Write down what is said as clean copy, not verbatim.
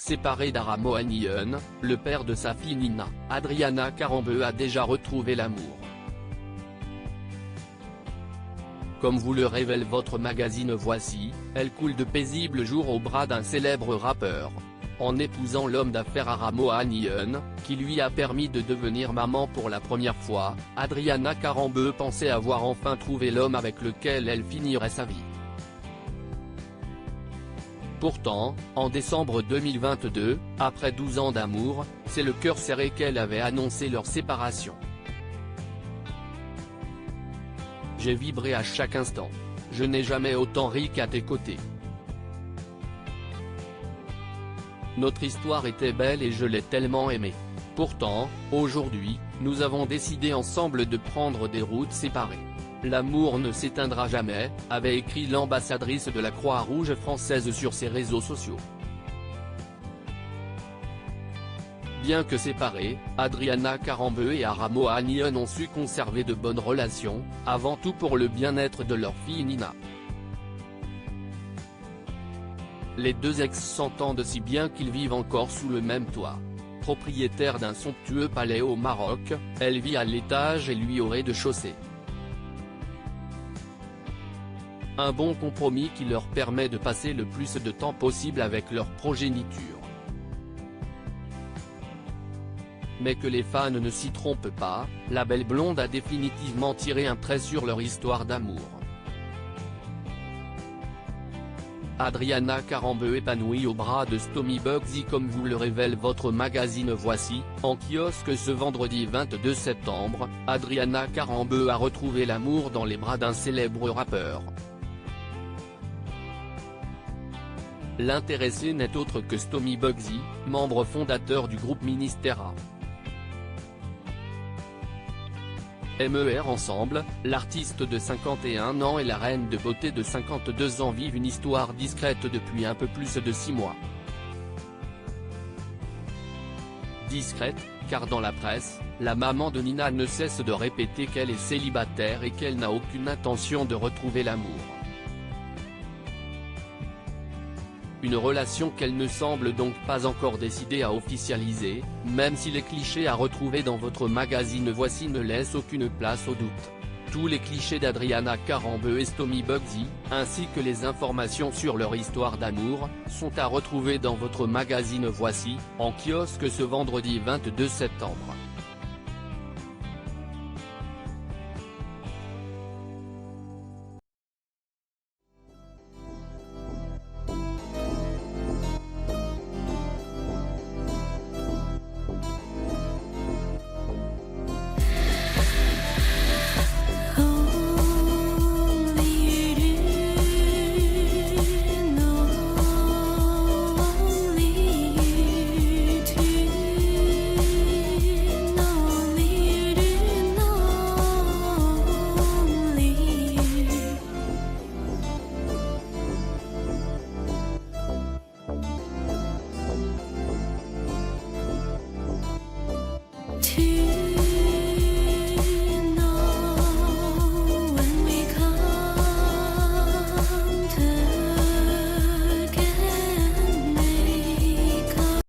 Séparé d'Aramo Haniyun, le père de sa fille Nina, Adriana Karembeu a déjà retrouvé l'amour. Comme vous le révèle votre magazine Voici, elle coule de paisibles jours au bras d'un célèbre rappeur. En épousant l'homme d'affaires Aramo Haniyun, qui lui a permis de devenir maman pour la première fois, Adriana Karembeu pensait avoir enfin trouvé l'homme avec lequel elle finirait sa vie. Pourtant, en décembre 2022, après 12 ans d'amour, c'est le cœur serré qu'elle avait annoncé leur séparation. J'ai vibré à chaque instant. Je n'ai jamais autant ri qu'à tes côtés. Notre histoire était belle et je l'ai tellement aimée. Pourtant, aujourd'hui, nous avons décidé ensemble de prendre des routes séparées. L'amour ne s'éteindra jamais, avait écrit l'ambassadrice de la Croix-Rouge française sur ses réseaux sociaux. Bien que séparés, Adriana Karembeu et Aramo Haniyun ont su conserver de bonnes relations, avant tout pour le bien-être de leur fille Nina. Les deux ex s'entendent si bien qu'ils vivent encore sous le même toit. Propriétaire d'un somptueux palais au Maroc, elle vit à l'étage et lui au rez-de-chaussée. Un bon compromis qui leur permet de passer le plus de temps possible avec leur progéniture. Mais que les fans ne s'y trompent pas, la belle blonde a définitivement tiré un trait sur leur histoire d'amour. Adriana Karembeu épanouie au bras de Stomy Bugsy comme vous le révèle votre magazine Voici, en kiosque ce vendredi 22 septembre, Adriana Karembeu a retrouvé l'amour dans les bras d'un célèbre rappeur. L'intéressé n'est autre que Stomy Bugsy, membre fondateur du groupe Ministera. MER ensemble, l'artiste de 51 ans et la reine de beauté de 52 ans vivent une histoire discrète depuis un peu plus de 6 mois. Discrète, car dans la presse, la maman de Nina ne cesse de répéter qu'elle est célibataire et qu'elle n'a aucune intention de retrouver l'amour. Une relation qu'elle ne semble donc pas encore décidée à officialiser, même si les clichés à retrouver dans votre magazine Voici ne laissent aucune place au doute. Tous les clichés d'Adriana Karembeu et Stomy Bugsy, ainsi que les informations sur leur histoire d'amour, sont à retrouver dans votre magazine Voici, en kiosque ce vendredi 22 septembre. To